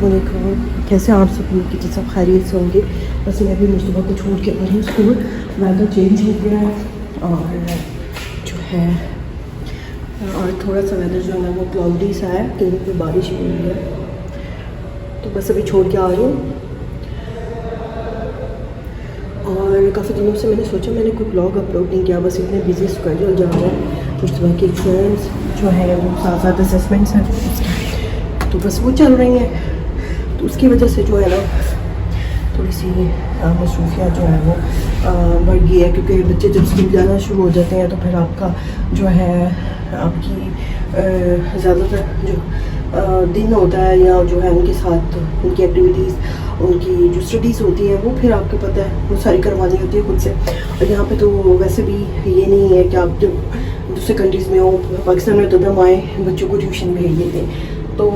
अस्सलामुअलैकुम। कैसे आप सब लोग की सब खैरियत से होंगे। बस मैं भी मुस्तफ़ा को छोड़ के आ रही हूँ स्कूल। वेदर चेंज हो गया है और जो है और थोड़ा सा वेदर जो है ना वो क्लाउडी सा है, कहीं पे बारिश भी हुई है। तो बस अभी छोड़ के आ रही हूँ। और काफ़ी दिनों से मैंने सोचा मैंने कोई ब्लॉग अपलोड नहीं किया, बस इतने बिजी स्केड्यूल जा रहे हैं। मुस्तफ़ा की एग्ज़ाम्स जो है वो साथ साथ असेसमेंट्स हैं, तो बस वो चल रही हैं। तो उसकी वजह से जो है ना थोड़ी सी मसरूफियात जो है वो बढ़ गई है, क्योंकि बच्चे जब स्कूल जाना शुरू हो जाते हैं तो फिर आपका जो है आपकी ज़्यादातर जो दिन होता है या जो है उनके साथ उनकी एक्टिविटीज़, उनकी जो स्टडीज़ होती हैं वो फिर आपको पता है वो सारी करवानी होती है खुद से। और यहाँ पे तो वैसे भी ये नहीं है कि आप जब दूसरे कंट्रीज़ में हो, पाकिस्तान में तो हम आए बच्चों को ट्यूशन भेज देते हैं। तो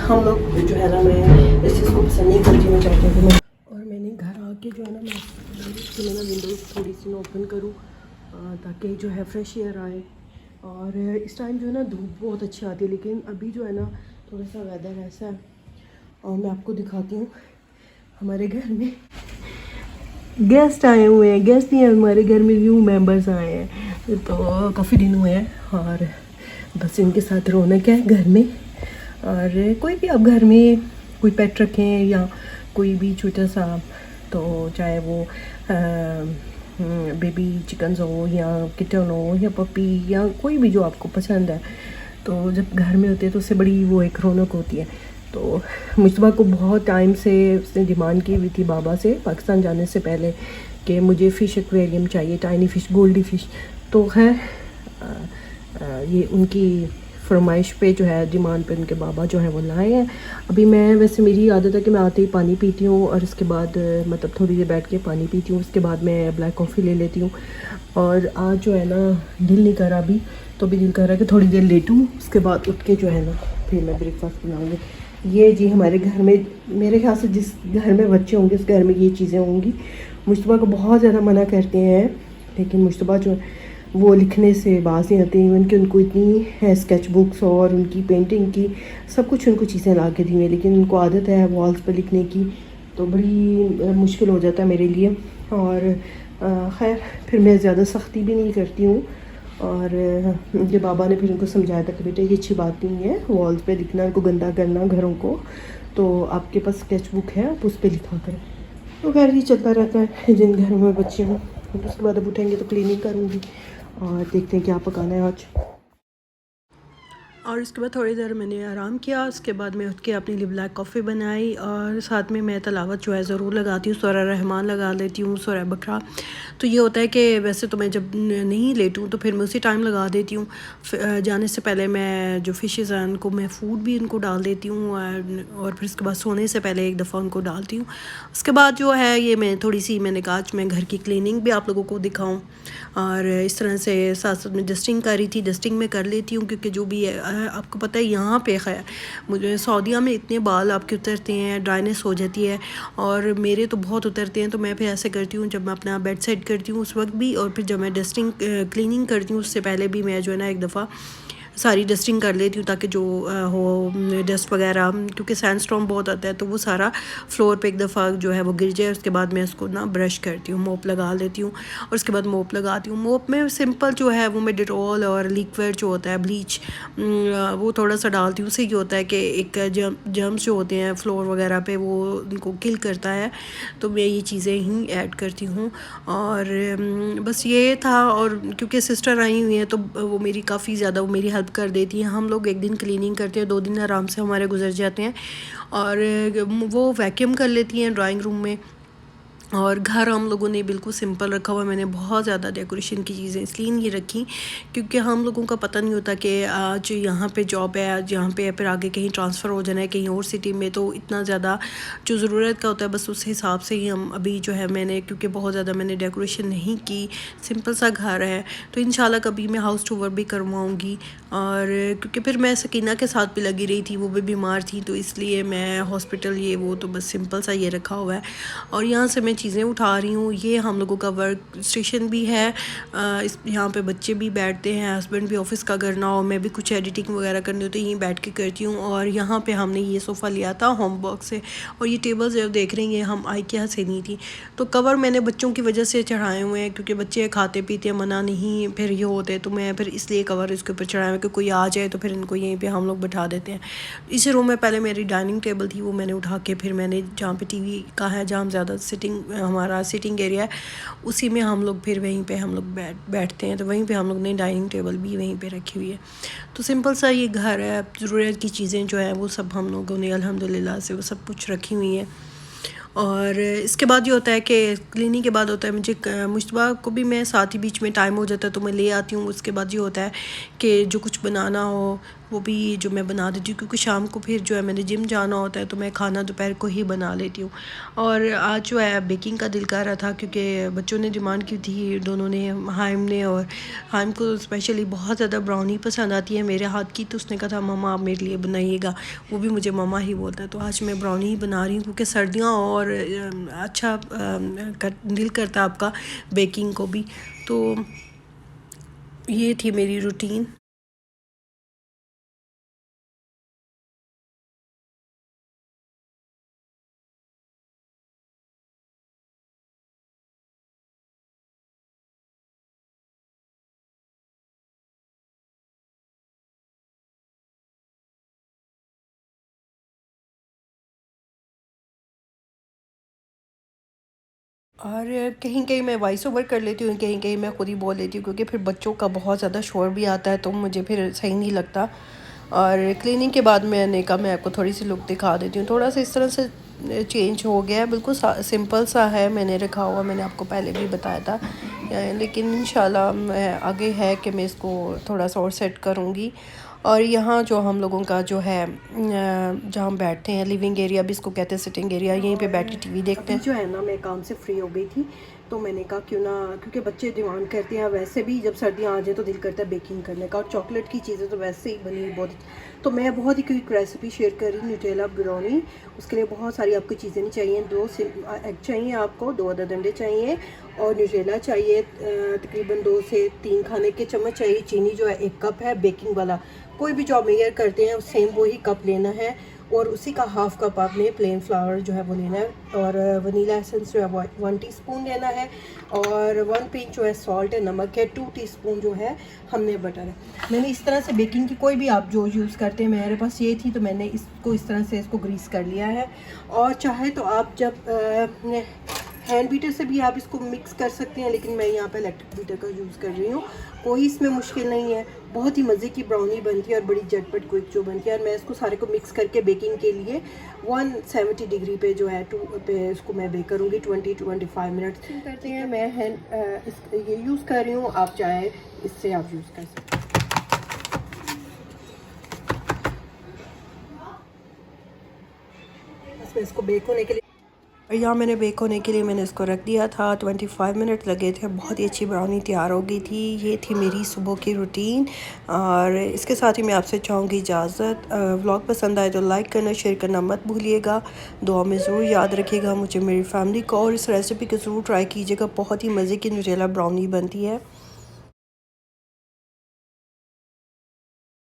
हम लोग जो है ना मैं इस चीज़ को पसंद नहीं करती। मैं चाहती हूँ कि मैं और मैंने घर आके जो है ना मैं ना विंडोज़ थोड़ी सी ओपन करूँ ताकि जो है फ्रेश एयर आए। और इस टाइम जो है ना धूप बहुत अच्छी आती है, लेकिन अभी जो है ना थोड़ा सा वेदर ऐसा है। और मैं आपको दिखाती हूँ हमारे घर में गेस्ट आए हुए हैं। गेस्ट नहीं है, हमारे घर में न्यू मेंबर्स आए हैं, तो काफ़ी दिन हुए हैं और बस इनके साथ रौनक है घर में। और कोई भी आप घर में कोई पेट रखें या कोई भी छोटा सा, तो चाहे वो बेबी चिकन्स हो या किटन हो या पपी या कोई भी जो आपको पसंद है, तो जब घर में होते हैं तो उससे बड़ी वो एक रौनक होती है। तो मुस्तफ़ा को बहुत टाइम से उसने डिमांड की हुई थी बाबा से पाकिस्तान जाने से पहले कि मुझे फ़िश एक्वेरियम चाहिए, टाइनी फ़िश, गोल्डी फ़िश। तो है ये उनकी फरमाइश पे जो है डिमांड पे उनके बाबा जो है वो लाए हैं। अभी मैं वैसे मेरी आदत है कि मैं आते ही पानी पीती हूँ और इसके बाद मतलब थोड़ी देर बैठ के पानी पीती हूँ, उसके बाद मैं ब्लैक कॉफ़ी ले लेती हूँ। और आज जो है ना दिल नहीं कर रहा अभी, तो अभी दिल कर रहा है कि थोड़ी देर लेटूँ, उसके बाद उठ के जो है ना फिर मैं ब्रेकफास्ट बनाऊँगी। ये जी हमारे घर में, मेरे ख्याल से जिस घर में बच्चे होंगे उस घर में ये चीज़ें होंगी। मुस्तफ़ा को बहुत ज़्यादा मना करते हैं, लेकिन मुस्तफ़ा जो वो लिखने से बाज नहीं आते। इवन कि उनको इतनी है स्केच बुक्स और उनकी पेंटिंग की सब कुछ उनको चीज़ें ला के दी हुई हैं, लेकिन उनको आदत है वॉल्स पर लिखने की, तो बड़ी मुश्किल हो जाता है मेरे लिए। और खैर फिर मैं ज़्यादा सख्ती भी नहीं करती हूँ। और उनके बाबा ने फिर उनको समझाया था कि बेटा ये अच्छी बात नहीं है वॉल्स पे लिखना, उनको गंदा करना घरों को, तो आपके पास स्केच बुक है आप उस पर लिखा करें। तो खैर ये चलता रहता है जिन घरों में बच्चे हों। उसके बाद अब उठेंगे तो क्लीनिंग करूँगी और देखते हैं क्या पकाना है आज। और उसके बाद थोड़ी देर मैंने आराम किया, उसके बाद मैं उठ के अपने लिए ब्लैक कॉफ़ी बनाई और साथ में मैं तलावत जो है ज़रूर लगाती हूँ, सूरह रहमान लगा लेती हूँ, सूरह बकरा। तो ये होता है कि वैसे तो मैं जब नहीं लेटूँ तो फिर मैं उसी टाइम लगा देती हूँ। जाने से पहले मैं जो फ़िशेज़ हैं उनको मैं फ़ूड भी उनको डाल देती हूँ और फिर उसके बाद सोने से पहले एक दफ़ा उनको डालती हूँ। उसके बाद जो है ये मैं थोड़ी सी मैंने कहा आज मैं घर की क्लीनिंग भी आप लोगों को दिखाऊँ, और इस तरह से साथ साथ में डस्टिंग कर रही थी। डस्टिंग में कर लेती हूँ क्योंकि जो भी है आपको पता है यहाँ पे खैर मुझे सऊदीया में इतने बाल आपके उतरते हैं, ड्राइनेस हो जाती है और मेरे तो बहुत उतरते हैं। तो मैं फिर ऐसे करती हूँ जब मैं अपना बेड सेट करती हूँ उस वक्त भी, और फिर जब मैं डस्टिंग क्लीनिंग करती हूँ उससे पहले भी मैं जो है ना एक दफ़ा सारी डस्टिंग कर लेती हूँ ताकि जो हो डस्ट वगैरह, क्योंकि सैंडस्टॉर्म बहुत आता है तो वो सारा फ्लोर पे एक दफ़ा जो है वो गिर जाए। उसके बाद मैं उसको ना ब्रश करती हूँ, मोप लगा लेती हूँ और उसके बाद मोप लगाती हूँ। मोप में सिंपल जो है वो मैं डिटॉल और लिक्विड जो होता है ब्लीच वो थोड़ा सा डालती हूँ। उससे ये होता है कि एक जर्म्स जो होते हैं फ्लोर वगैरह पे वो उनको किल करता है, तो मैं ये चीज़ें ही ऐड करती हूँ। और बस ये था। और क्योंकि सिस्टर आई हुई हैं तो वो मेरी काफ़ी ज़्यादा वो मेरी हेल्प कर देती हैं। हम लोग एक दिन क्लीनिंग करते हैं, 2 दिन आराम से हमारे गुजर जाते हैं। और वो वैक्यूम कर लेती हैं ड्राइंग रूम में। और घर हम लोगों ने बिल्कुल सिंपल रखा हुआ। मैंने बहुत ज़्यादा डेकोरेशन की चीज़ें इसलिए नहीं रखी क्योंकि हम लोगों का पता नहीं होता कि आज यहाँ पे जॉब है, आज यहाँ पे फिर आगे कहीं ट्रांसफ़र हो जाना है कहीं और सिटी में, तो इतना ज़्यादा जो ज़रूरत का होता है बस उस हिसाब से ही हम अभी जो है मैंने, क्योंकि बहुत ज़्यादा मैंने डेकोरेशन नहीं की, सिंपल सा घर है। तो इंशाल्लाह कभी मैं हाउस टूर भी करवाऊँगी। और क्योंकि फिर मैं सकीना के साथ भी लगी रही थी, वो भी बीमार थी, तो इसलिए मैं हॉस्पिटल ये वो तो बस सिंपल सा ये रखा हुआ है। और यहाँ से मैं चीज़ें उठा रही हूँ। ये हम लोगों का वर्क स्टेशन भी है। इस यहाँ पे बच्चे भी बैठते हैं, हस्बैंड भी ऑफिस का करना हो, मैं भी कुछ एडिटिंग वगैरह करनी हो तो यहीं बैठ के करती हूँ। और यहाँ पे हमने ये सोफ़ा लिया था होमवर्क से, और ये टेबल जो देख रही हैं हम IKEA से नहीं थी। तो कवर मैंने बच्चों की वजह से चढ़ाए हुए हैं, क्योंकि बच्चे खाते पीते मना नहीं फिर ये होते, तो मैं फिर इसलिए कवर इसके ऊपर चढ़ाए हुए कि कोई आ जाए तो फिर इनको यहीं पे हम लोग बैठा देते हैं। इस रूम में पहले मेरी डाइनिंग टेबल थी, वो मैंने उठा के फिर मैंने जहाँ पे टीवी का है, जहाँ ज़्यादा सिटिंग हमारा सिटिंग एरिया है, उसी में हम लोग फिर वहीं पे हम लोग बैठते हैं। तो वहीं पे हम लोग ने डाइनिंग टेबल भी वहीं पे रखी हुई है। तो सिंपल सा ये घर है, ज़रूरत की चीज़ें जो है वो सब हम लोगों ने अल्हम्दुलिल्लाह से वो सब कुछ रखी हुई हैं। और इसके बाद ये होता है कि क्लीनिंग के बाद होता है मुझे मुश्तबा को भी मैं साथ ही बीच में टाइम हो जाता है तो मैं ले आती हूँ। उसके बाद ये होता है कि जो कुछ बनाना हो वो भी जो मैं बना देती हूँ, क्योंकि शाम को फिर जो है मैंने जिम जाना होता है तो मैं खाना दोपहर को ही बना लेती हूँ। और आज जो है बेकिंग का दिल कर रहा था, क्योंकि बच्चों ने डिमांड की थी, दोनों ने, हाइम ने, और हाइम को स्पेशली बहुत ज़्यादा ब्राउनी पसंद आती है मेरे हाथ की। तो उसने कहा था मम्मा आप मेरे लिए बनाइएगा, वो भी मुझे मम्मा ही बोलता है। तो आज मैं ब्राउनी ही बना रही हूँ, क्योंकि सर्दियाँ और अच्छा दिल करता है आपका बेकिंग को भी। तो ये थी मेरी रूटीन। और कहीं कहीं मैं वॉइस ओवर कर लेती हूँ, कहीं कहीं मैं खुद ही बोल लेती हूँ, क्योंकि फिर बच्चों का बहुत ज़्यादा शोर भी आता है तो मुझे फिर सही नहीं लगता। और क्लीनिंग के बाद मैंने कहा मैं आपको थोड़ी सी लुक दिखा देती हूँ। थोड़ा सा इस तरह से चेंज हो गया है, बिल्कुल सिंपल सा है मैंने रखा हुआ, मैंने आपको पहले भी बताया था। लेकिन इंशाल्लाह मैं आगे है कि मैं इसको थोड़ा सा और सेट करूँगी। और यहाँ जो हम लोगों का जो है जहाँ हम बैठते हैं, लिविंग एरिया भी इसको कहते हैं, सिटिंग एरिया, यहीं पे बैठ के टीवी देखते हैं। जो है ना, मैं काम से फ्री हो गई थी तो मैंने कहा क्यों ना, क्योंकि बच्चे डिमांड करते हैं, वैसे भी जब सर्दियाँ आ जाए तो दिल करता है बेकिंग करने का, और चॉकलेट की चीज़ें तो वैसे ही बनी बहुत। तो मैं बहुत ही क्विक रेसिपी शेयर कर रही हूँ, न्यूटेला ब्राउनी। उसके लिए बहुत सारी आपको चीज़ें नहीं चाहिए। 2 एग चाहिए आपको, 2 अदद अंडे चाहिए, और न्यूटेला चाहिए तकरीबन 2 से 3 खाने के चम्मच चाहिए। चीनी जो है 1 कप है, बेकिंग वाला कोई भी जो आप मेजर करते हैं सेम वही कप लेना है, और उसी का हाफ़ कप आपने प्लेन फ्लावर जो है वो लेना है। और वनीला एसेंस जो है वो 1 टीस्पून लेना है, और 1 पिंच जो है सॉल्ट है, नमक है, 2 टीस्पून जो है हमने बटर है। मैंने इस तरह से बेकिंग की कोई भी आप जो यूज़ करते हैं, मेरे पास ये थी तो मैंने इसको इस तरह से इसको ग्रीस कर लिया है। और चाहे तो आप जब हैंड बीटर से भी आप इसको मिक्स कर सकते हैं, लेकिन मैं यहाँ पे इलेक्ट्रिक बीटर का यूज़ कर रही हूँ। कोई इसमें मुश्किल नहीं है, बहुत ही मज़े की ब्राउनी बनती है और बड़ी झटपट क्विक जो बनती है। और मैं इसको सारे को मिक्स करके बेकिंग के लिए 170 डिग्री पे जो है पे इसको मैं बेक करूँगी 20 to 25 मिनट करते हैं। मैं ये यूज़ कर रही हूँ, आप चाहे इससे आप यूज़ कर सकते हैं। बस मैं इसको बेक होने के लिए, और यहाँ मैंने बेक होने के लिए मैंने इसको रख दिया था। 25 मिनट लगे थे, बहुत ही अच्छी ब्राउनी तैयार हो गई थी। ये थी मेरी सुबह की रूटीन, और इसके साथ ही मैं आपसे चाहूँगी इजाज़त। व्लॉग पसंद आए तो लाइक करना, शेयर करना मत भूलिएगा। दुआ में ज़रूर याद रखिएगा मुझे, मेरी फैमिली को, और इस रेसिपी को ज़रूर ट्राई कीजिएगा। बहुत ही मज़े की न्यूटेला ब्राउनी बनती है।